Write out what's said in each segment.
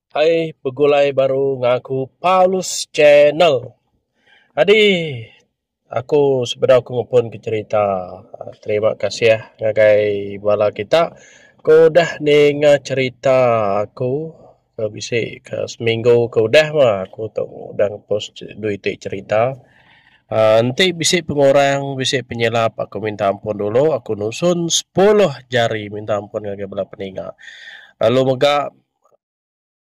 Hai, begulai baru ngaku Paulus Channel. Adi, aku sebenarnya aku ngupun ke cerita. Terima kasih ya ngagai bala kita. Kau dah dengar cerita aku ke bisi ke seminggu ke udah mah aku tu udah post duit cerita. Nanti bisi pengorang, bisi penyelap aku minta ampun dulu. Aku nusun 10 jari minta ampun ngagai bala peninga. Lalu mega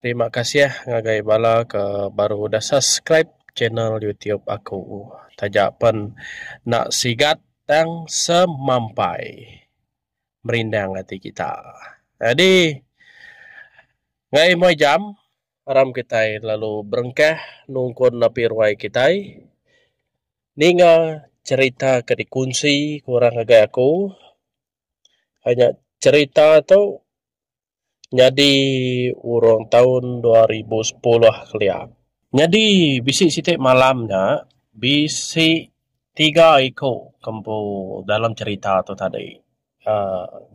terima kasih ya ngagai bala ke baru udah subscribe channel YouTube aku. Tajapan nak sigat tang semampai merindang hati kita. Jadi ngai mo jam aram kita lalu berengkah nungkon napi ruai kita. Ninga cerita ke dikunci kurang ngagai aku. Hanya cerita tu jadi urang tahun 2010 keliak. Jadi bisi sitik malamnya bisi 3 ekor kempu dalam cerita tu tadi.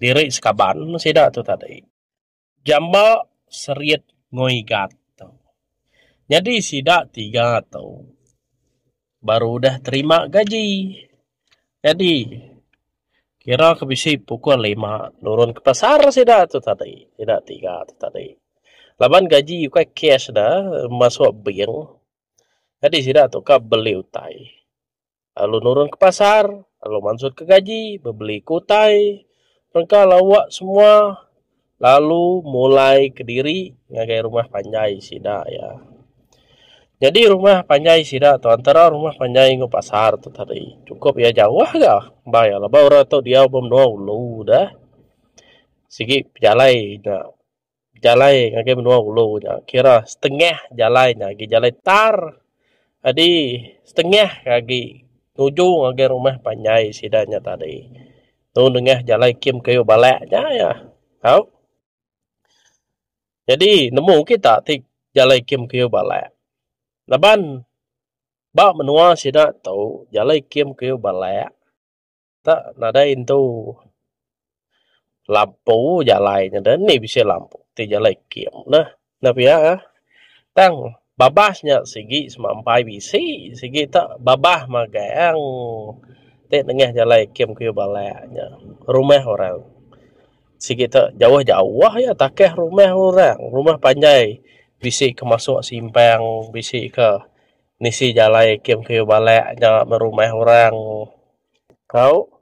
Diri sekaban sida tu tadi. Jamba seriet ngoigat tu. Jadi sida 3 tu baru dah terima gaji. Jadi kira ke bisi pukul 5 nurun ke pasar sida tu tadi. Sida 3 tu tadi. Laban gaji yukai cash dah masuk bank. Jadi sida tu ka beli utai. Lalu nurun ke pasar, lalu masuk ke gaji, beli kutai, mereka lawak semua, lalu mulai ke diri ngagai rumah panjai sida ya. Jadi rumah panjai sida tu antara rumah panjai ngu pasar tu tadi. Cukup ya jauh gak? Bayar lah baru tu dia bom doa ulu dah. Sigi jalai nak jalai ngagai menua ulu nya. Kira setengah jalai nya, jalai tar. Jadi setengah lagi tuju ngagai rumah panjai sidanya tadi. Tu dengah jalai kim kayu balaknya ya. Tahu? Jadi nemu kita tik jalai kim kayu balak. Laban bak menua sida tahu jalai kim kayu balak. Tak nadain tu lampu jalainya dan ni bisa lampu ti jalai kim nah. Tapi ya tang babasnya segi semampai bisi segi tak babah magaang tek tengah jalai kim kuyu balanya rumah orang segi tak jauh-jauh ya takeh rumah orang rumah panjai bisi ke masuk simpang bisi ke nisi jalai kim kuyu balanya merumah orang kau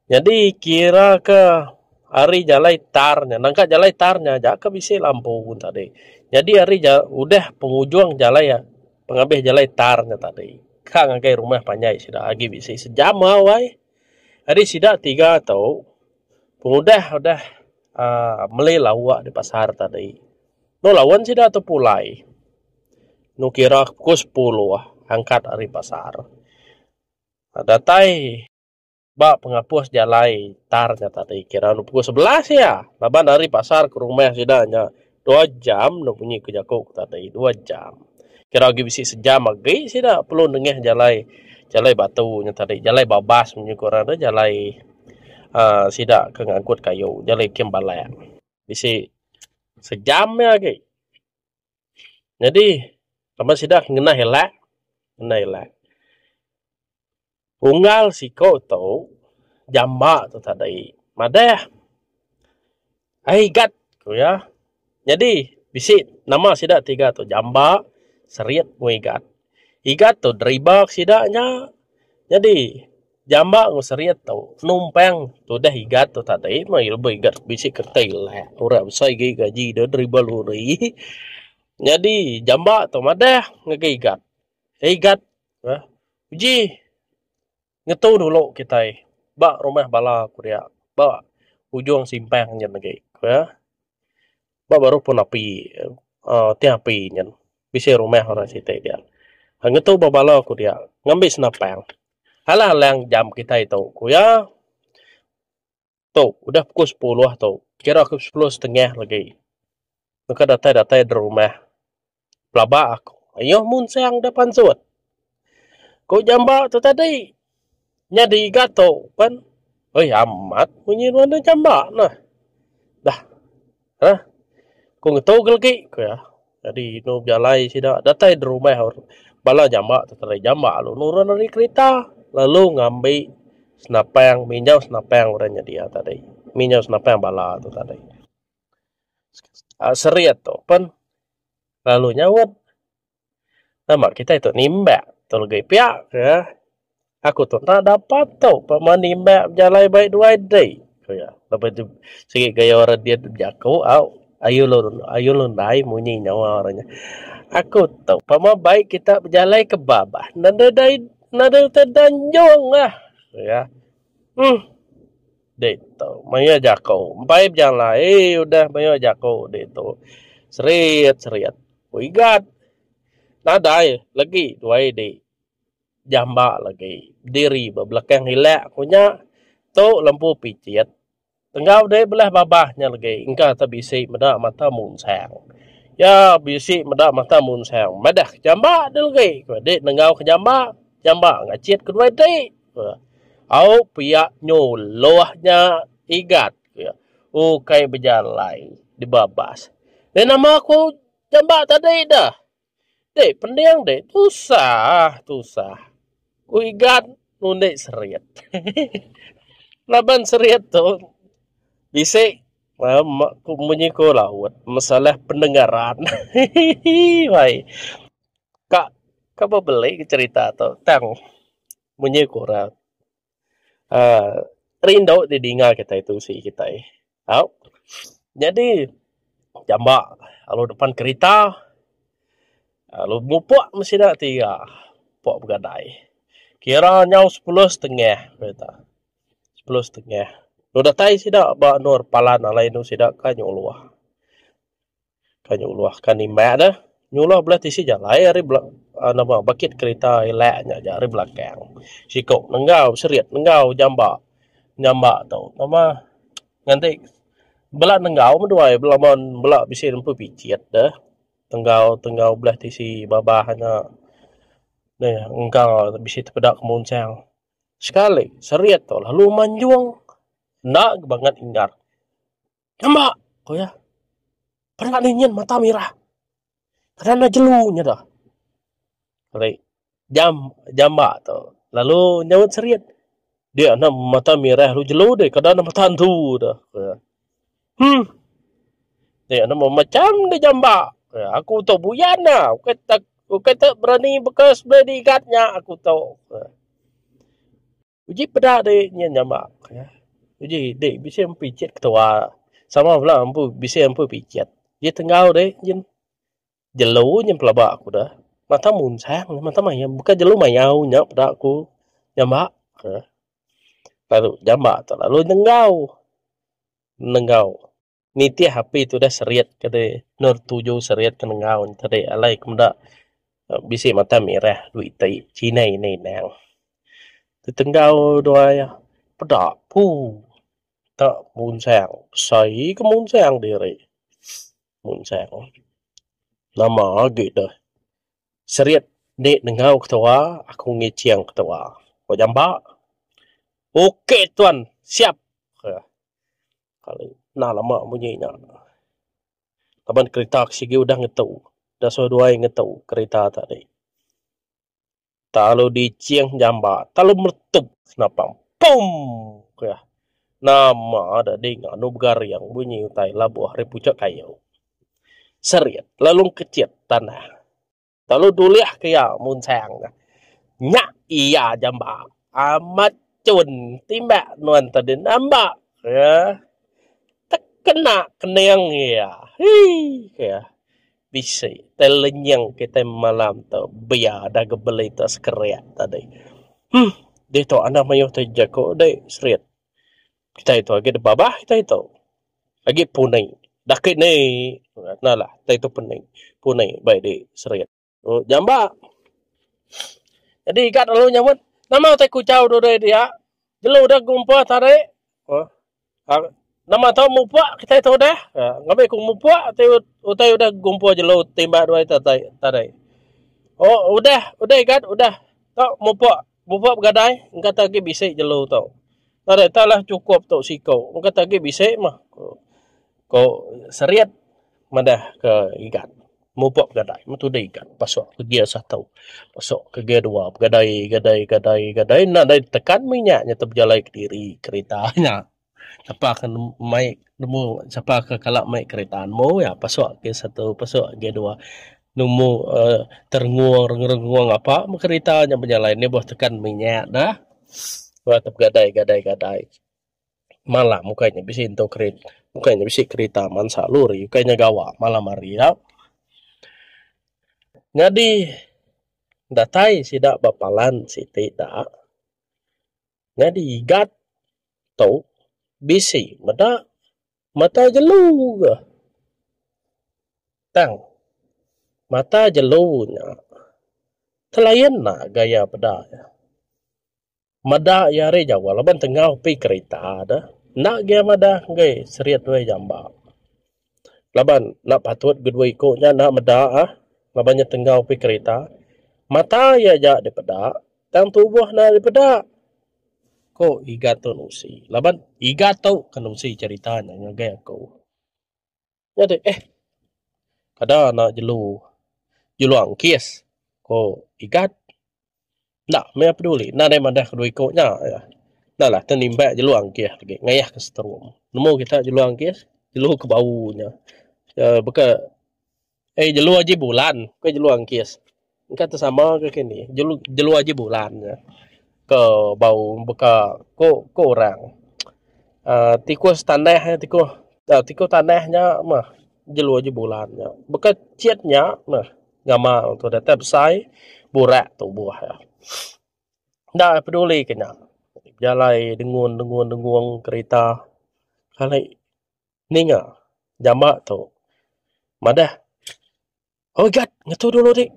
jadi kira ke hari jalai tarnya nangka jalai tarnya jaka bisi lampu tadi. Jadi hari udah penghujung jalai ya pengabih jalai tarnya tadi. Kang ngagai rumah panjai sudah agi bisi sejam awai. Hari sida 3 tau. Pengudah udah meli lawak di pasar tadi. No lawan sida tu pulai. No kira pukul 10 angkat hari pasar. Datai bak penghapus jalai tarnya tadi kira pukul 11 ya. Laban dari pasar ke rumah sidanya 2 jam no bunyi ke jakuk tadi 2 jam. Kira lagi bisi sejam lagi sida perlu dengeh jalai batunya tadi jalai babas bunyi kurang ada jalai sida ke ngangkut kayu jalai kem balak. Bisi sejam ya lagi. Jadi lama sida ngena helak. Unggal siko tau jamba tu tadi. Madah. Gat ku ya. Jadi bisi nama sida 3 tu jamba seriet mu igat. Igat tu dribak sidanya. Jadi jamba ngu seriet tu numpang tu dah igat tu tadi mah ilmu igat bisi kertil lah. Orang sai gaji dah dribal uri. Jadi jamba tu madah ngegaigat. Igat. Uji ngetu dulu kita bak rumah bala kuria bak ujung simpang nyen lagi ya bak baru pun api tiap api nyen bisa rumah orang situ dia ngetu bala kuria ngambil senapang halang jam kita itu kuya tuh udah pukul 10 tuh kira ke 10:30 lagi maka data di rumah pelaba aku ayo mun sayang depan suat kau jamba tu tadi nyadi gato kan oi amat bunyi mana jamba nah dah kung togel ki ko ya Jadi nu jalai sida datai di rumah bala jambak terai jambak lu nurun dari kereta lalu ngambil senapang minyak senapang orangnya dia tadi minyak senapang bala tu tadi seriat tu pen lalu nyawat nama kita itu nimbak tu lagi pihak ya aku tu tak dapat tu paman nimbak jalai baik dua day ya lepas tu sikit gaya orang dia jago ayo lu dai munyi nyawa orangnya aku tahu pama baik kita berjalan ke babah nada terdanjung lah ya deh tu maya jako baik berjalan udah maya jako deh tu seriat wigat nada lagi dua deh jambak lagi diri belakang hilak punya tu lampu picit tenggau deh belah babahnya lagi engkau tak bisa medak mata munsang ya bisi medak mata mun sayang madah jambak del ge dek nengau ke jambak ngacit kedua dek au pihak nyolohnya igat ya kai berjalan di babas dan nama aku jambak tadi dah dek pendiang dek tusah ku igat nundek seriat laban seriat tu bisi menyiko laut masalah pendengaran wai kak apa beli cerita atau tang menyiko rindu didengar kita itu sih kita jadi jambak kalau depan kereta kalau mupuk mesti dah tiga pok begadai kira nyau 10:30 kereta 10:30 Nuda tai sida ba nur palan alai nu sida ka nyuluah kan imba dah nyuluah belah tisi jalai ari nama bakit kereta elaknya jari belakang sikok nenggau seriat nenggau jambak tau nama nganti belah nenggau menduai belah mon belah bisi nempu picit dah tenggau belah tisi babahnya nih engkau bisi terpedak kemuncang sekali seriat tau lalu manjuang nak banget ingar jambak kau ya pernah dingin mata merah karena jelunya dah kali jambak tu lalu nyawat seriat dia nak mata merah lu jelu deh kadang mata hantu dah dia nak macam dia jambak aku tahu buyana kata berani bekas berani igatnya aku tahu uji pedak deh jambak ya jadi dek bisa picit ketua sama pula ampu bisa ampu picit dia tenggau deh jen jelu jen pelabak aku dah mata munsang mata mayam bukan jelu mayau nyak pada aku jambak lalu jambak tu lalu nenggau niti HP tu dah seriat kade nur 7 seriat ke nenggau tadi alai kemudak bisa mata merah duit tai Cina ini nang tenggau doa ya pedak tak munsang sai ke munsang diri munsang nama gitu seriat dek nengau ketua aku ngeciang ketua kau jambak okey tuan siap kalau nah lama bunyinya kapan kereta sigi udah ngetau dah so dua yang ngetau kereta tadi kalau diciang jambak kalau meletup kenapa pum ya nama ada dengar nubgar yang bunyi utai labuh hari pucak kayu seriat lalu kecil tanah lalu duliah kaya munsang nyak iya jambak amat cun timbak nuan tadi nambak ya tak kena kenang ya ya bisa telenyang kita malam tu biar dah gebeli tu sekeriat tadi dia tu anak mayuh tu jago deh seriat kita itu lagi de babah kita itu lagi punai dah ke ni nah lah kita itu punai baik di seriat jambak jadi ikat lalu nyamut nama tak kucau dulu dia jelu dah gumpa tarik nama tahu mupak kita itu dah ngabe ku mupak utai udah gumpa jelu tembak dua itu tarik udah ikat udah tak mupak bergadai engkau tak bisa jelu tau tarik talah cukup tau sikau engkau tak bisa mah kau seriat madah ke ikat Mupok gadai, matudai kan, pasok ke gear 1, pasok ke gear 2, gadai, nak dari tekan minyaknya terberjalan ke diri keretanya. Siapa akan maik nemu, siapa akan kalak maik keretaanmu, ya pasok ke 1, pasok ke 2, nemu terenguang apa, keretanya berjalan, ni buat tekan minyak dah, buat gadai. Malah mukanya bisa into kereta, mukanya bisa kereta mansa luri, mukanya gawa malam hari ya. Jadi datai sidak bapalan si tidak. Jadi igat tau bisi mata jelu ke. Tang mata jelunya telayan nak gaya peda. Mada yare Jawa laban tengah pi kereta dah. Nak gaya mada gay seriat we jamba. Laban nak patut gedua ikutnya nak mada labannya tengah pi kereta. Mata ya ja de peda, tang tubuh na de peda. Ko igato nusi. Laban igato kan nusi ceritanya gaya ko. Jadi kada nak jelu angkis. Ko igat. Nak me peduli. Nak de madah kedua ikutnya ya. Dah lah tenimba jelu angkis lagi. Ngayah ke setrum. Nemu kita jelu angkis, jelu ke baunya. Beka jelu aja bulan, ke jelu angkis. Kata sama ke kini. Jelu aja bulan ya. Ke bau beka ko orang. Tikus tanah tikus tanahnya mah jelu aja bulannya. Beka ciatnya mah ngamal tu data besai burak tu buah ya. Dah peduli kena. Jalai dengung kereta. Kali ninga jambak tu. Madah. Oh God, ngetu dulu dik.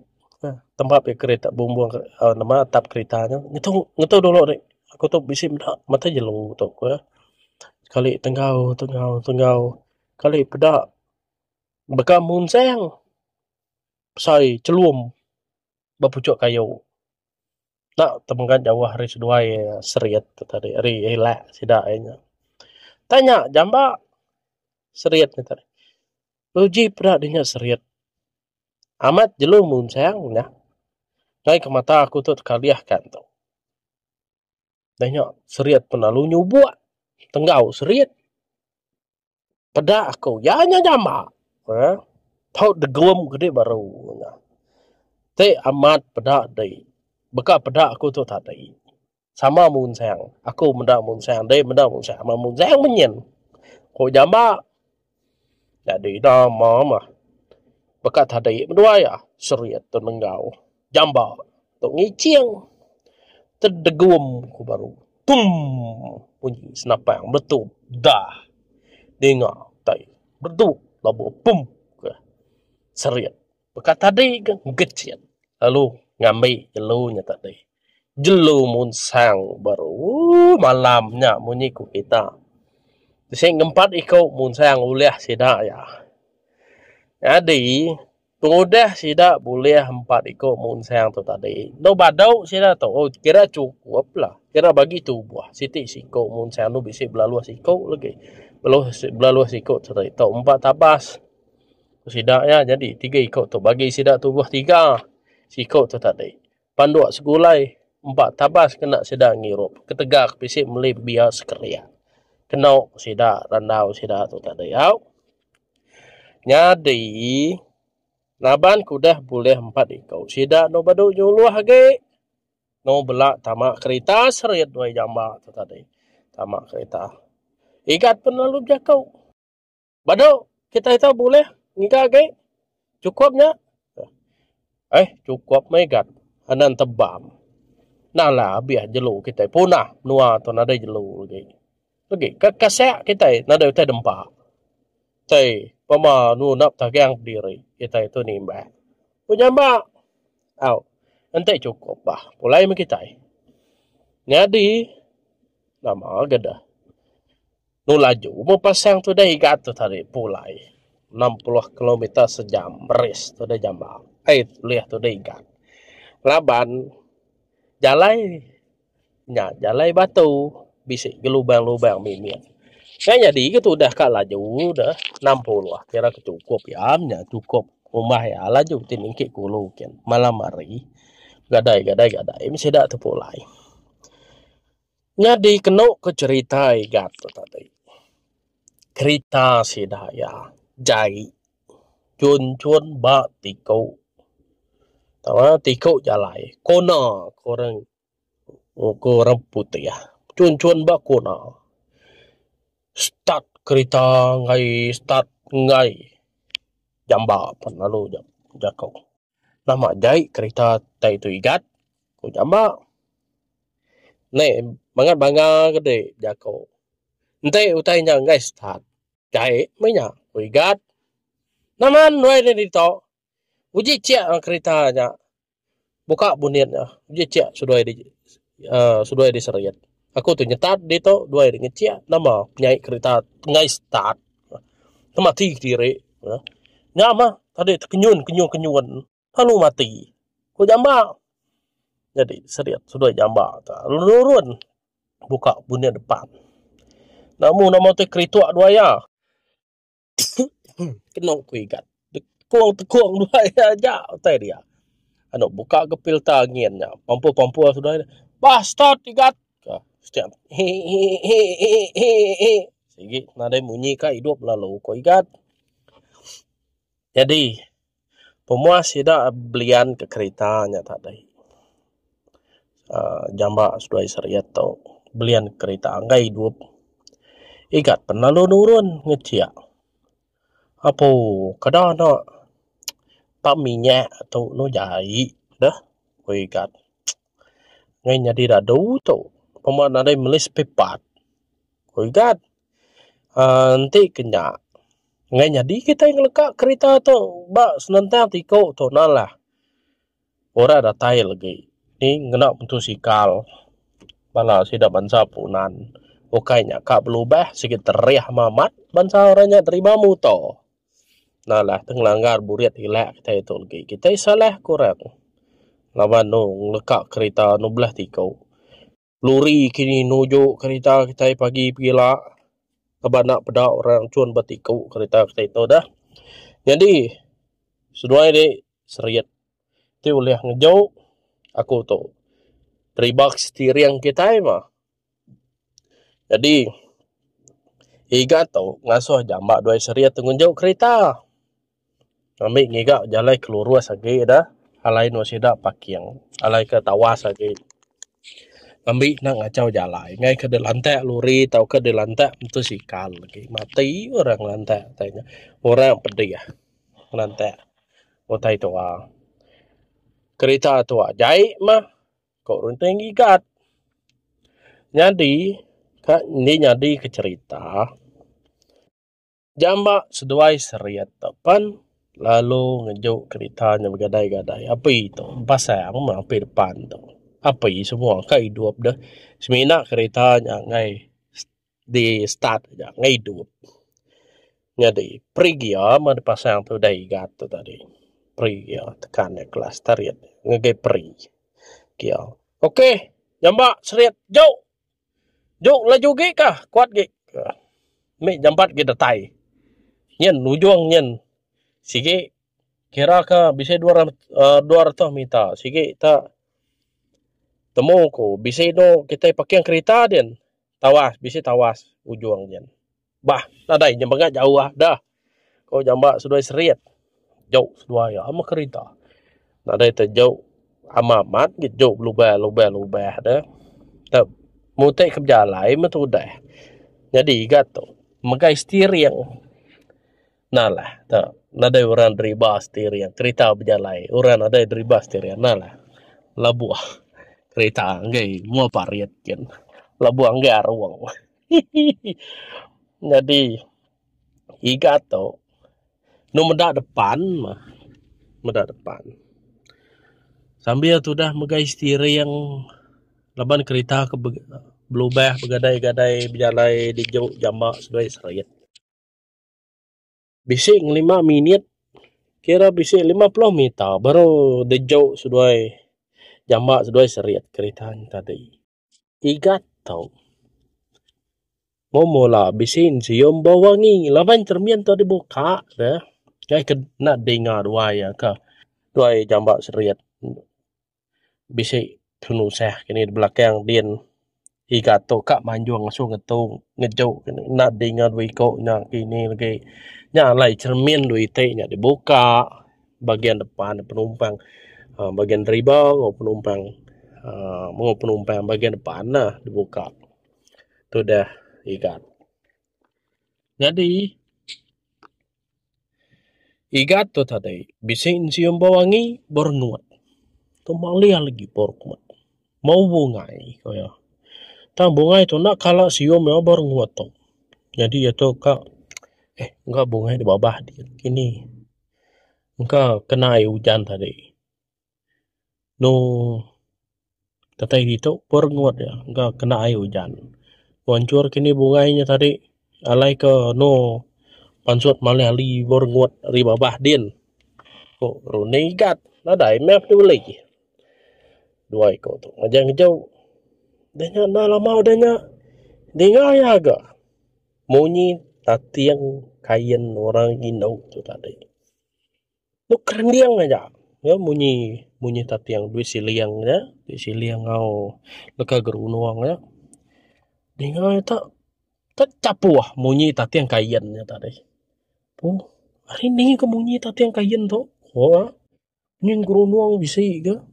Tempat kereta bumbung nama atap keretanya. Ngetu dulu dik. Aku tu bisi mata jelu tu ya. Kali tenggau. Kali pedak. Beka munseng. Sai celum. Bapucuk kayu. Nak temengkan jauh hari sedua seriat tadi. Hari elak sidaknya. Tanya jambak. Seriat ni tadi. Uji pedak dia seriat. Amat jelu munseng ya. Ngai ke mata aku tu kaliah kan tu. Tanya seriat penalu nyubuak. Tenggau seriat. Pedak aku. Ya nya jambak. Tau degum gede baru. Te amat pedak day. Beka pedak aku tu tadi. Sama munseng. Aku mendak munseng. Day mendak munseng. Sama munseng menyen. Ko jambak. Jadi nama mah. Beka tadi berdua ya. Seriat tu nenggau. Jambak. Tu ngiciang. Terdegum ku baru. Tum. Bunyi senapang. Betul. Dah. Dengar. Tai. Betul. Lalu pum. Seriat. Beka tadi kan gecian. Lalu ngambil jelunya tadi. Jelu munsang baru malamnya bunyi ku kita. Sing gempat ikut munsang uliah sidak ya. Jadi pengudah sidak boleh empat ikut munsang tu tadi. No badau sidak tu. Oh kira cukup lah. Kira bagi tu buah. Siti sikut munsang tu bisa belaluas sikut lagi. Belaluas sikut tu tadi. Tu 4 tabas. Sidak ya. Jadi 3 ikut tu. Bagi sidak tu buah 3. Sikut tu tadi. Panduak segulai 4 tabas kena sidak ngirup. Ketegak pisik melih biar sekeria. Kena sidak randau sidak tu tadi. Jadi naban kudah boleh 4 ikut. Sidak no baduk nyuluh lagi. No belak tamak kereta seriat 2 jambak tu tadi. Tamak kereta. Ikat pun lalu berjakau. Baduk kita itu boleh ngikah lagi. Cukupnya. Cukup megat. Anan tebam. Nah lah biar jelu kita punah. Nua tu nada jelu lagi. Lagi kasek kita nada kita dempak. Tay pama nu nak tagang diri. Kita itu nimba. Punya mbak. Nanti cukup bah. Pulai kita. Jadi nama gada. Nu laju mau pasang tu dah ikat tu tadi pulai. 60 km sejam. Beris tu dah jambak. Lihat tu dah ikat. Laban jalai batu bisik gelubang-lubang mimian. Kan jadi itu udah kak laju udah 60 lah kira cukup ya cukup Rumah ya laju tiningki kulu kian malam hari gadai mesti dak tepulai. Nyadi keno ke cerita igat tadi. Cerita sidaya jai chun ba tikau. Tawa tikau jalai kona korang putih ya. Chun ba kona. Start cerita ngai jamba pun lalu jakau. Nama jai cerita tai tu igat ku jamba. Ne bangga gede jakau. Ente utainya ngai start. Jai mainnya ku igat. Naman wai dito. Uji cia ceritanya. Buka buniannya. Uji cia sudah di seriat. Aku tu nyetat dito dua di ngecia nama nyai cerita ngai start. Mati diri. Nyama tadi kenyun. Lalu mati. Ku jamba. Jadi seriat sudah jamba. Lurun buka bunian depan. Namun nama tu kerita dua ya. Kena ku igat. Tekung dua ya aja tadi dia. Anu buka gepil tanginnya. Pampu sudah. Bah start igat. Setiap sige nadai bunyi ka hidup lalu ko igat. Jadi pemuas tidak belian ke keretanya tadi. Jamba sudah seriat tau belian kereta ngai hidup. Igat penalu nurun ngecia. Apa kada no paminya atau no jai dah ko igat. Ngai nyadi dadu tau. Pemuas nadai melis pepat. Ko igat. Nanti kenya. Ngai nyadi kita yang lekak kereta tu. Ba senantang tiko tu nalah. Ora datai lagi. Ni ngena untuk sikal. Bala sida bansa punan. Okainya kak belubah sikit teriah mamat. Bansa orangnya terima muto. Nalah tenglanggar buriat hilak kita itu lagi. Kita salah kurang. Lawan no lekak kereta no belah tiko. Luri kini nuju kereta kita pagi pila. Kebanak pedak orang cuan batiku kereta kita itu dah. Jadi sudah ini seriat. Itu boleh ngejauh. Aku tu teribak steering kita mah. Jadi iga tu ngasuh jamba dua seriat tunggu jauh kereta. Ambil ngiga jalai keluar sagi dah. Alai no sida pakiang. Alai ke tawas sagi. Ambil nak ngacau jalai. Ngai ke delantek luri tau ke delantek itu sikal lagi. Mati orang lantek tanya. Orang pedih ya. Lantek. Otai tua. Kereta tua jai mah. Kok runteng igat. Jadi, kak ini jadi ke cerita. Jamba seduai seriat depan. Lalu ngejuk keritanya bergadai-gadai. Apa itu? Pasang mah apa depan tu. Apa semua kak hidup dah. Semina keritanya ngai di start aja ngai hidup. Jadi, pergi ya mah pasang tu dah igat tu tadi. Pergi ya tekan kelas tariat. Ngai pergi. Kia. Okey, jamba seriat jauh. Jauh laju ge kah? Kuat ge. Me jambat ge datai. Nyen nujung nyen. Sige kira ka bisa 200 meter. Sige ta temu ko bisa no kita pakai kereta den. Bisa tawas ujung nyen. Bah, nadai jamba jauh dah. Kau jamba sudah seriat. Jauh sudah ya ama kereta. Nadai terjauh amamat gitu lubah dah. Tak mutai ke jalan itu udah. Jadi gato magai steering. Nalah, tak nada orang deriba steering kereta berjalan. Orang ada deriba steering nalah. Labuah kereta ngai mua pariat kan. Labuah ngai aruang. Jadi igato no mendak depan mah. Mendak depan. Sambil tu dah magai steering laban kereta ke belubah bergadai-gadai berjalan di jauh jamba sudah seriat. Bisik 5 minit kira bisik 50 meter baru di jauh sudah jamba sudah seriat kereta tadi. Igat tau. Momola bisin siom bawangi laban cermin tu dibuka dah. Cái nak dengar dua ya ka. Dua jambak seriat. Bisik tunusah kini di belakang din igato kak manjuang langsung ngetung ngejuk nak dengar wiko nya kini lagi nya lai cermin duit nya dibuka bagian depan penumpang bagian ribau mau penumpang bagian depan nah dibuka tu dah igat. Jadi igat tu tadi bising sium bawangi bernuat tu malia lagi borkuat mau bungai kaya tang bungai tu nak kalau sium ya bernuat tu jadi itu kak enggak bungai di bawah dia kini enggak kena air hujan tadi no tatai itu bernuat ya enggak kena air hujan wancur kini bungainya tadi alai ke no pansut malali bernuat ri bawah din kok rune igat nadai map tu lagi dua ikut tu ngajang ngejau danya na lama danya dengar ya agak munyi tatiang kain orang inau tu tadi lu keren diang aja ya munyi tatiang duit siliang ya duit siliang ngau leka gerunuang ya dengar tak capuah munyi tatiang kain ya tadi hari ini kemunyi tatiang kain tu nying gerunuang bisa ke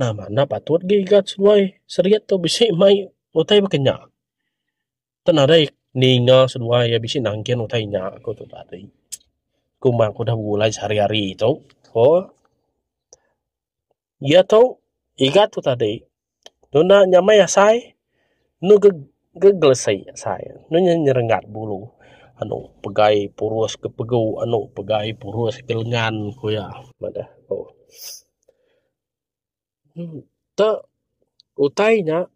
nah mana patut gigat sesuai seriat tu bisa mai utai berkenyak tenadai ninga sesuai ya bisa nangkin utai nyak aku tu tadi kumang aku dah mulai sehari-hari itu ya tu igat tu tadi tu nak nyamai asai nu geglesai asai nu nyerengat bulu anu pegai purus ke pegu anu pegai purus ke lengan ko ya madah tak utainya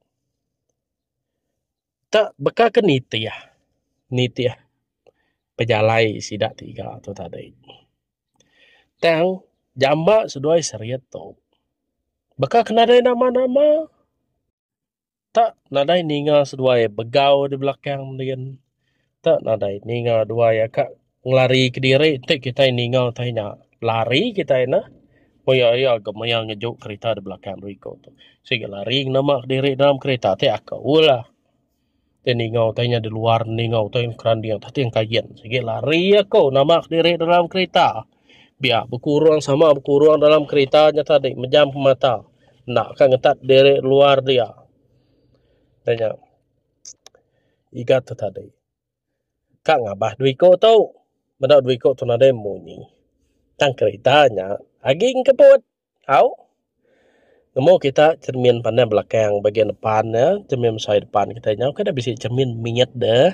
tak beka ke nitiah pejalai sidak tiga tu tadi tang jamba seduai seriat tu beka kena ada nama-nama tak nadai ninga seduai begau di belakang dia tak nadai ninga dua ya kak ngelari ke diri tak kita ninga tanya lari kita ina ya gemayang ngejuk kereta di belakang Riko tu. Sehingga lari nama diri dalam kereta tu aku ulah. Dan ningau tanya di luar ningau tu yang keran dia tadi yang kajian. Sehingga lari aku nama diri dalam kereta. Biar berkurang dalam keretanya tadi menjam mata. Nak kan ngetat diri luar dia. Tanya igat tu tadi. Kak ngabah Riko tu. Mendak Riko tu nada munyi. Tang keretanya aging kebut. Nemu kita cermin pandai belakang bagian depan ya, cermin side depan kita nyau kada bisa cermin minyak dah.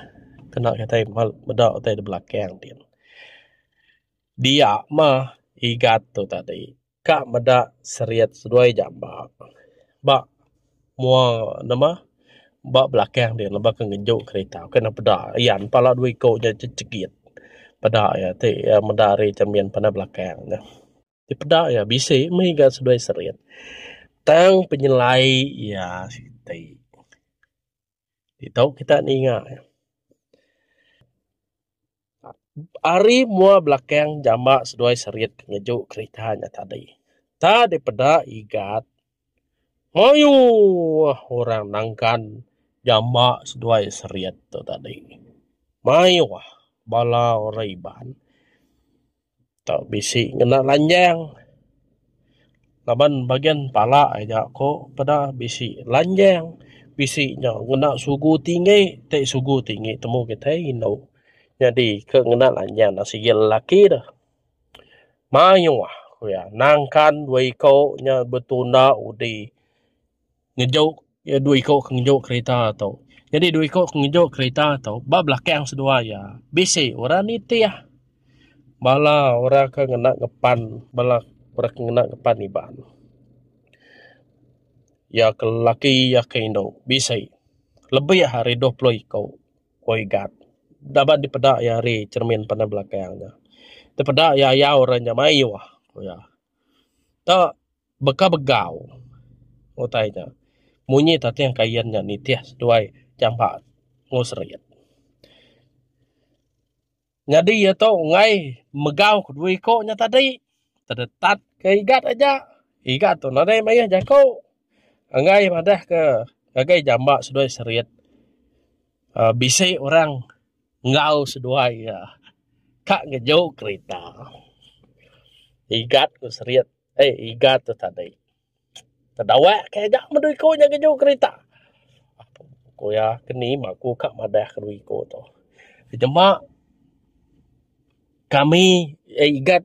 Kena kita medak di belakang dia. Dia mah igat tu tadi. Kak medak seriat seduai jambak. Bak mua nama bak belakang dia lebak ngejuk kereta. Kena pedak ian pala dua ko je cekit. Pedak ya te ya medari cermin pandai belakang ya. Di pedak ya bisa mengigat seduai seriat. Tang penyelai ya sitai. Tahu kita ingat. Ari mua belakang jambak seduai seriat ngejuk keretanya tadi. Tadi pedak igat. Mayu orang nangkan jambak seduai seriat tu tadi. Mayu bala orang iban. Tak bisi ngena lanjang. Laban bagian pala aja ko pada bisi lanjang bisinya ngena sugu tinggi te sugu tinggi temu kita ino jadi ke ngena lanjang nasi laki dah mayu ya nangkan dua ko nya betunda udi ngejok ya dua ko ngejok kereta atau jadi dua ko ngejok kereta atau bab belakang sedua ya bisi orang itu ya bala orang ke ngena ngepan bala orang kena kepan iban. Ya ke laki ya ke indo bisa. Lebih ya hari 20 kau igat. Dapat dipedak ya hari cermin pada belakangnya. Dipedak ya orangnya mayu ya. Tak beka begau. Otainya. Munyi tadi yang kayannya nitias duai jambak ngosriat. Jadi ya to ngai megau kedui ko nya tadi. Terdetat ke igat aja. Igat tu nadai maya jako. Ngai madah ke agai jambak sedoi seriet. Bisi orang ngau seduai ya. Kak ngejau kereta. Igat ku seriet. Igat tu tadi. Terdawak kaya medui ko nya ngejau kereta. Ko ya keni maku kak madah kedui ko tu. Jambak kami igat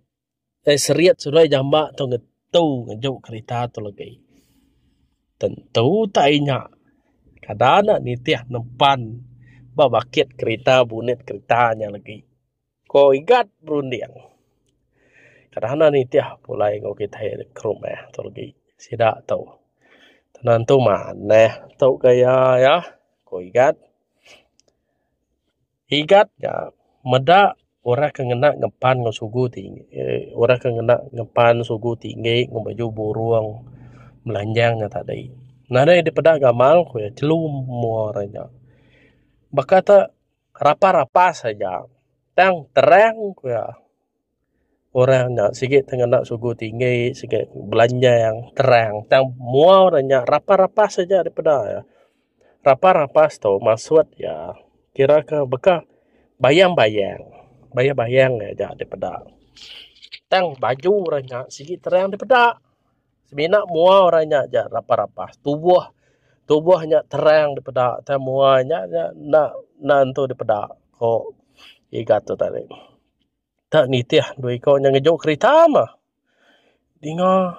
seriat sudah jambak tu ngetu ngejau kereta tu lagi. Tentu tak inyak. Kadana ni tiah nempan babakit kereta bunit keretanya lagi. Ko igat berundiang. Kadana ni tiah pulai ngau kita kerumah tu lagi. Sidak tahu. Tenan tu mana tahu kaya ya. Ko igat. Igat ya medak orang kena ngepan ngau sugu tinggi. Orang kena ngepan sugu tinggi ngau baju burung melanjangnya tadi. Nada di pada gamal ko ya celum muaranya. Bakata rapa-rapa saja. Tang terang ko ya. Orangnya sikit tengah sugu tinggi, sikit belanja yang terang. Tang muaranya rapa-rapa saja daripada ya. Rapa-rapa tu maksud ya kira ke beka bayang-bayang. Bayang-bayang aja daripada. Tang baju orangnya sikit terang daripada. Sebenarnya mua orangnya aja rapa-rapa. Tubuhnya terang daripada. Tang muanya nak tu daripada. Kok igat tu tadi. Tak nitiah dua kau yang ngejok kereta mah. Dengar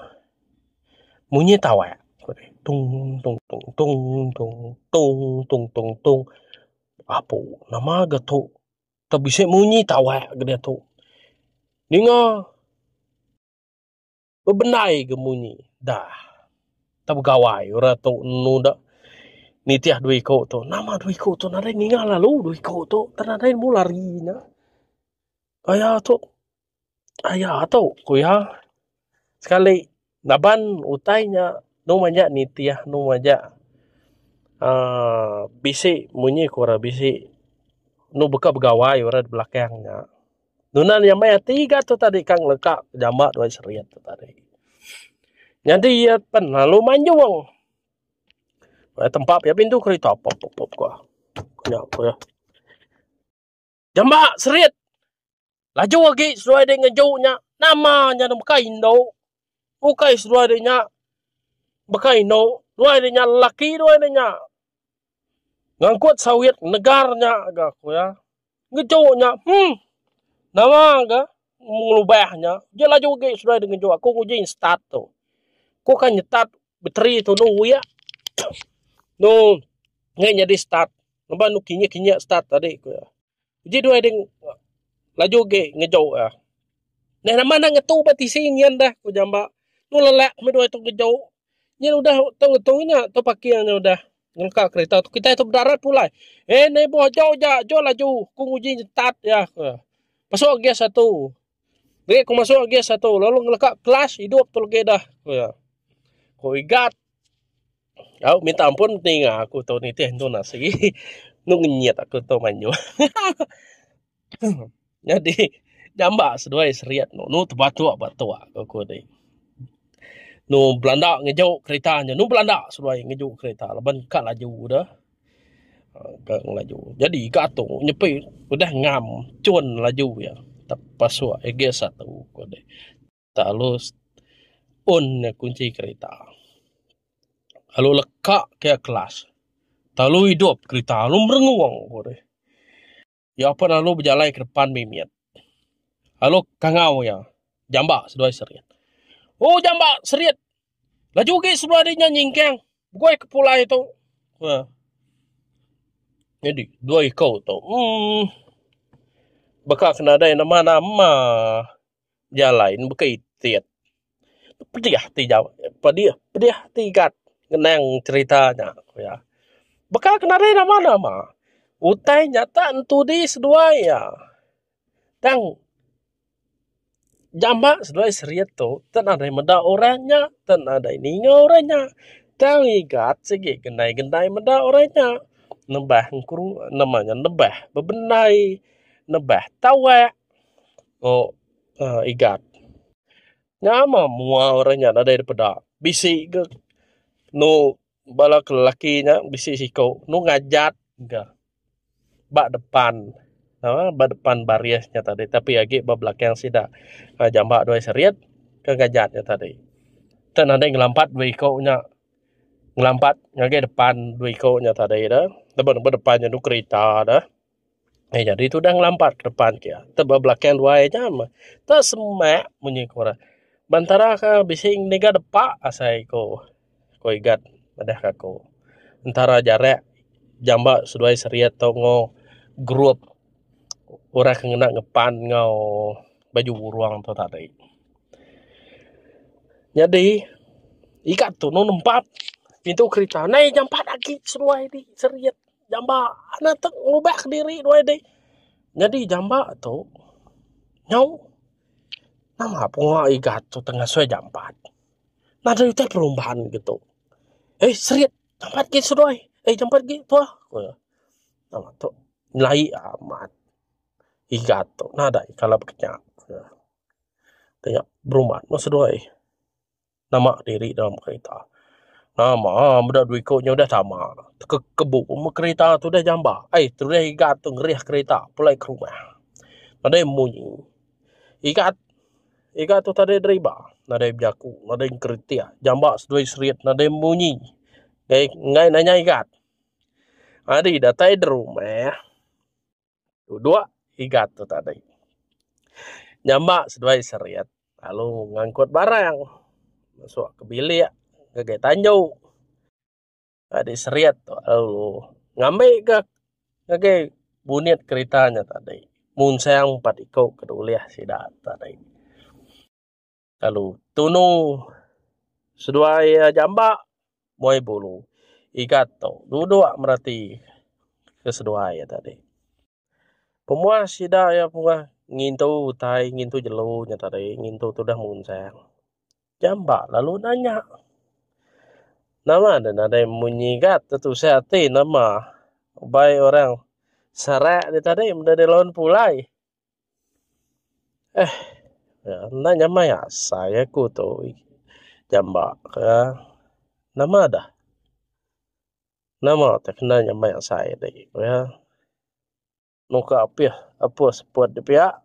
bunyi tawa. Tung tung tung tung tung tung tung tung tung. Apa nama gato? Tak bisa bunyi tawa gede tu. Dengar bebenai ke bunyi. Dah. Tak bergawai orang tu nuda. Nitiah dua kau tu. Nama dua kau tu nada ningal lalu dua kau tu. Tanada mu lari na. Ayah tu kuya sekali naban utainya numanya nitiah numaja bisi munyi kora bisi nu buka begawai ora di belakangnya nunan yang maya tiga tu tadi kang lekak jamak dua seriat tu tadi jadi ya pen lalu manjuang tempat ya pintu kereta pop kuah kuya jamak seriat laju lagi sesuai dengan jauhnya. Namanya bukan Indo. Bukan sesuai dengan bukan Indo. Sesuai dengan laki, sesuai dengan ngangkut sawit negarnya agak ya. Ngejauhnya. Nama agak mengubahnya. Dia laju lagi sesuai dengan jauh. Aku ngujiin start tu. Aku kan nyetat bateri tu nu ya. Nu ngai jadi start. Nampak nu kinya start tadi ku ya. Jadi dua dengan laju ge ngejau ya. Nah nama nang ngetu pati singian dah ku jamba. Nu lelak me dua tu ngejau. Nya udah tu ngetunya tu pakiannya udah ngengka kereta tu kita itu berdarat pula. Nei boh jauh laju ku nguji start ya. Masuk gear satu. Ge ku masuk gear satu lalu ngelekak kelas hidup tu lagi dah ku ya. Ku igat. Aku minta ampun tinggal aku tu ni teh tu nasi. Nu ngenyet aku tu manju. Jadi jambak seduai seriat nu terbatua aku deh. Nu Belanda ngejau keretanya, nu Belanda seduai ngejau kereta, leban kak laju dah. Kak laju. Jadi gato nyepi udah ngam cun laju ya. Tak pasua ege satu aku deh. Talus on kunci kereta. Lalu lekak ke kelas. Lalu hidup kereta, lalu merenguang aku deh. Ya apa lalu berjalan ke depan mimiat. Lalu kangau ya. Jambak seduai seriat. Oh jambak seriat. Laju ke sebelah dia nyingkang. Gue ke pula itu. Jadi dua ikau tu. Bakal kena ada nama-nama jalan berkaitan. Pedih tigat. Kenang ceritanya. Ya. Bakal kena ada nama-nama. Utai nyata entu di seduai ya. Tang jambak seduai seriat tu. Tan ada meda orangnya. Tan ada ini orangnya. Tang igat segi gendai meda orangnya. Nembah ngkuru namanya nembah. Bebenai. nebah tawa igat nyama mua orangnya ada daripada bisi ke no bala kelakinya bisi siko no ngajat enggak bak depan bak depan bariasnya tadi tapi lagi bak belakang sida jambak dua seriat ke ngajatnya tadi dan ada yang ngelampat dua ikonya ngelampat ngage depan dua ikonya tadi dah depan depannya tu kereta dah jadi itu dah ngelampat ke depan kia tebak belakang dua aja mah tak semak bunyi kora bantara ka bising nega depak asai ko igat madah kako antara jarak jambak sudah seriat tongo grup orang kena ngepan ngau baju ruang tu tadi jadi ikat tu no nempat pintu kereta nai jampat lagi seruai di seriat jambak anak tak ngubah diri dua deh jadi jambak tu nyau nama punga ikat tu tengah suai jampat nada itu perubahan gitu seriat jampat gitu seruai jampat gitu nama tu lai amat ikat tu nada kalau berkenyak tanya berumat no seruai nama diri dalam kereta nama mudah duit koknya udah sama kebu kereta tu dah jambak tu dah ikat tu ngeriah kereta pulai ke rumah ada yang bunyi ikat tu tadi driver ada yang berjaku ada yang kereta jambak sedoi seriat ada yang bunyi ngai nanya ikat ada datai di rumah dua ikat tu tadi jambak sedoi seriat lalu ngangkut barang masuk ke bilik kayak tanjau ada seriat tu lalu ngambil ke kayak bunyiat keretanya tadi mun sayang 4 iko keduliah sidat tadi lalu tunu sedua jambak moy bulu ikat tu duduk merati kesedua ya tadi pemuas sida ya punga ngintu utai ngintu jelunya tadi ngintu tu dah mun sayang jambak lalu nanya nama dan ada yang menyigat tentu saya nama baik orang serak di tadi dari lawan pulai ya, nanya maya saya ku tu jambak nama dah nama tak nanya maya saya deh ya nuka apa sepot di pihak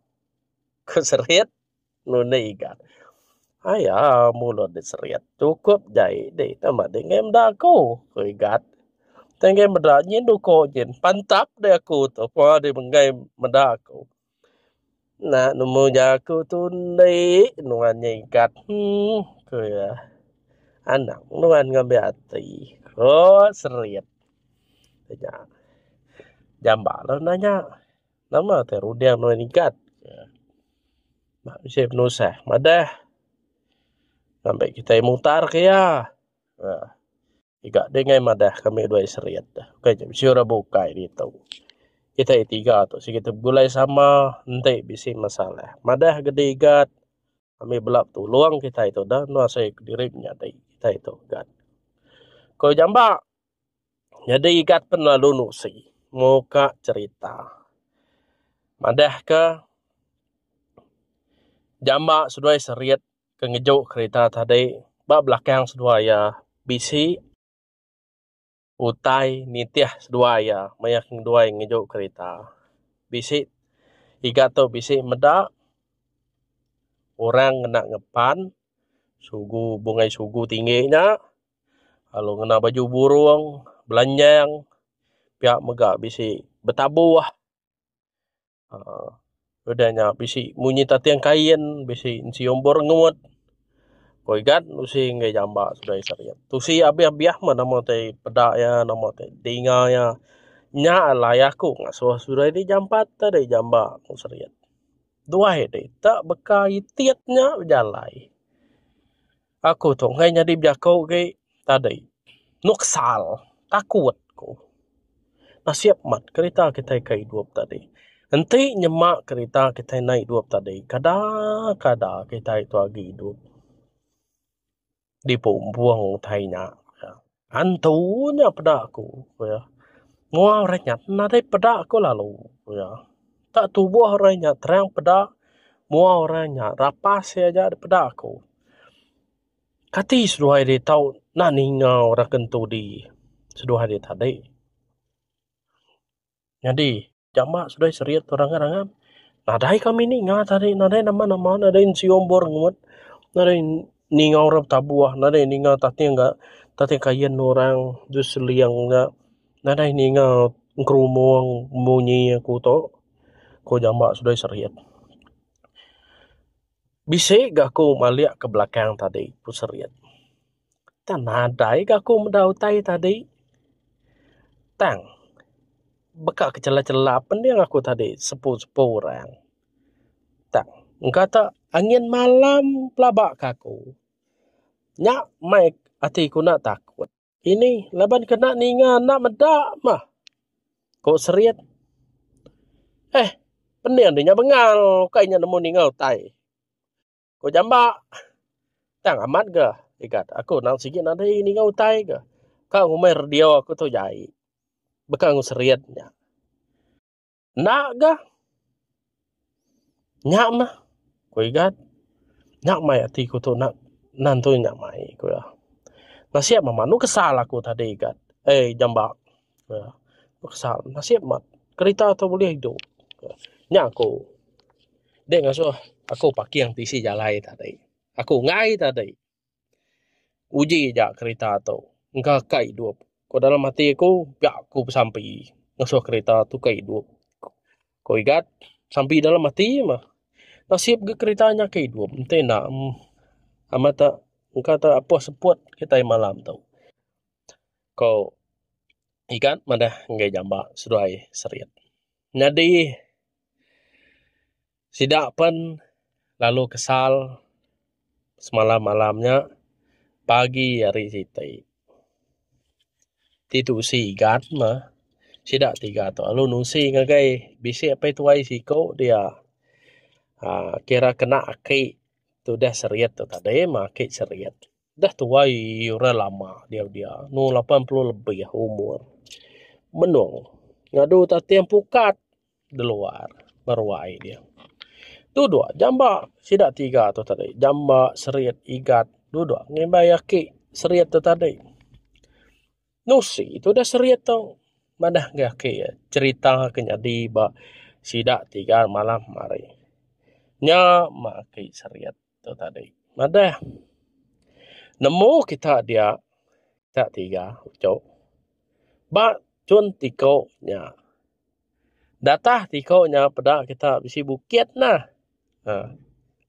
keseriat nuna igat ayah mulut diseriat cukup jai deh nama dengan daku igat tengah medaknya duko jen pantap deh aku tu apa dia mengai medaku nah nemu jaku tu nih nuannya ikat ke anak nuan ngambil hati seriat tanya jambak lah nanya nama terudiang nuan ikat mak bisa penusah madah sampai kita mutar ke ya ikat dengan madah kami dua seriat dah kayak siura buka ini tahu kita tiga tu si kita gulai sama nanti bisa masalah madah gede ikat kami belak tu luang kita itu dah nu saya dirinya dai kita itu kan kau jambak jadi ikat penalu nusi muka cerita madah ke jambak sudah seriat ke ngejuk kereta tadi bak belakang sedua ya bisi utai nitiah sedua ya mayak dua yang ngejuk kereta bisi ikat tu bisi medak orang kena ngepan sugu bungai sugu tingginya lalu kena baju burung belanjang pihak megak bisi betabuh udahnya bisi munyi tatiang kain bisi siombor ngut koigat usi ngai jambak sudah seriat tusi abiah mana mau teh pedak ya nama teh dinga ya nya layaku ngasuh sudah di jampat tadi jambak seriat dua deh tak bekai tiatnya jalai aku tu ngai jadi biakau ke tadi nuksal takut ko nasiap mat kereta kita kai dua tadi nanti nyemak kereta kita naik dua tadi kada kita itu lagi hidup di pumpuang thainya antunya pedakku ya ngau renyat nade pedakku lalu ya Tak tubuh orangnya terang pada mua orangnya rapas saja pada aku. Kati sudah dia tahu nak ningau orang kentu di sudah dia tadi. Jadi jamak sudah seriat orang-orang. Nadai kami ningau tadi, nadai nama-nama, nadai siombor ngut, nadai ningau orang tabuah, nadai ningau tati kayen orang dus liangnya, nadai ningau kerumuang munyi aku to. Ko jamak sudah seriat. Bisa gak aku melihat ke belakang tadi, ku seriat. Tak nadai gak aku mendautai tadi. Tang. Bekak kecela-cela pendiang aku tadi, sepuh-sepuh orang. Tak. Engkau tak angin malam pelabak aku. Nyak mai hatiku nak takut. Ini laban kena ninga nak medak mah. Kok seriat. Pendiang dia bengal. Kayaknya nemu ningau tai. Kok jambak. Tang amat ke? Ikat. Aku nak sikit nak ada ningau tai ke? Kau ngumai radio aku tu jai. Bekang seriatnya. Nak ke? Nyak mah. Kau ikat. Nyak mai hatiku tu nak. Nantu nyak mai. Kau ya. Nasiap mama. Nu kesal aku tadi ikat. Jambak. Nu kesal. Nasiap mat. Kereta tu boleh hidup. Nyak aku. Dek ngasuh. Aku pakai yang tisi jalai tadi. Aku ngai tadi. Uji je kereta tu. Engkau kai hidup. Kau dalam hati aku. Biar aku sampai. Ngasuh kereta tu kai hidup. Kau ingat. Sampai dalam hati mah. Nasib ke keretanya kai hidup. Entah nak. Amat tak. Engkau tak apa seput kita malam tu. Kau. Ikan mana ngai jambak. Sudah seriat. Jadi. Sidak pun. Lalu kesal. Semalam-malamnya. Pagi hari sitai. Titu si igat mah. Sidak tiga tu. Lalu nusi ngagai. Bisi apa itu ai siko dia. Kira kena akik. Tu dah seriat tu tadi. Akik seriat. Dah tuai orang lama dia. Nu 80 lebih umur. Menung. Ngadu tati yang pukat. Di luar. Berwai dia. Dua jambak sidak tiga tu tadi. Jambak seriat igat. Dua ngembai akik seriat tu tadi. Nusi tu dah seriat tu. Mana gak akik ya. Cerita kenyadi ba sidak tiga malam mari. Nya mak akik seriat tu tadi. Mana nemu kita dia tak tiga ucap. Ba cun tiko nya. Datah tiko nya pada kita bisi bukit nah.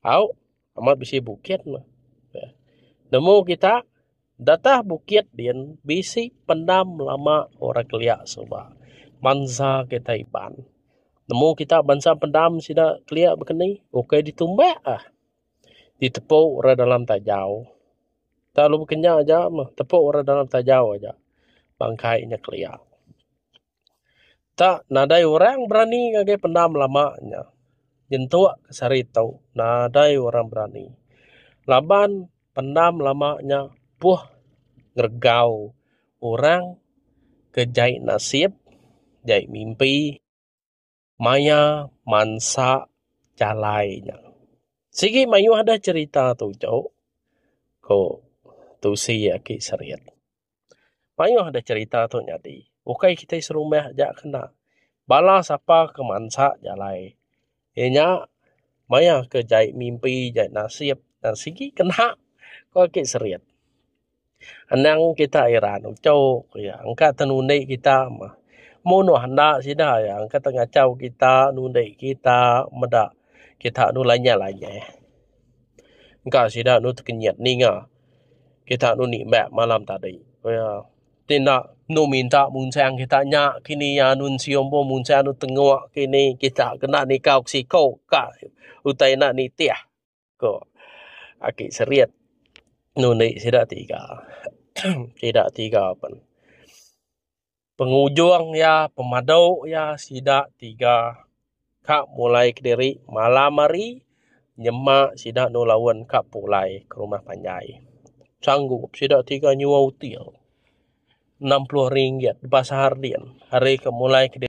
Au amat bisi bukit mah. Nemu kita datah bukit dian bisi pendam lama orang keliak soba. Mansa kita iban. Nemu kita bansa pendam sida keliak begini. Oke ditumbak ditepuk orang dalam tajau. Tak lu berkenyang aja mah. Tepuk orang dalam tajau aja. Bangkainya keliak. Tak nadai orang berani ngagai pendam lamanya. Jentua kesari tau. Nadai orang berani. Laban pendam lamanya. Puh ngergau. Orang kejai nasib. Jai mimpi. Maya mansa calainya. Sigi mayu ada cerita tu jauh. Ko tu si aki seriat. Mayu ada cerita tu nyadi. Bukai kita serumah aja kena. Bala siapa ke mansa jalai. Ianya maya ke jai mimpi, jai nasib. Dan sigi kena ko aki seriat. Anang kita iran ucau ya angka tenunai kita mah. Mono hendak sida ya angka tengah cau kita nundai kita medak kita nu lanya-lanya. Angka sida nu terkenyat ninga. Kita nu nikmat malam tadi. Ya tindak nu minta muncang kita nyak kini ya nun siombo muncang nu tengok kini kita kena nikau siko ka utai nak nitiah ko aki seriat nu ni sida tiga. Tidak tiga pun. Penghujung ya, pemadau ya, sidak tiga. Kak mulai kediri malam hari. Nyemak sidak no lawan kak pulai ke rumah panjai. Sanggup sidak tiga nyewa util. 60 ringgit di pasar dian. Hari ke mulai kediri.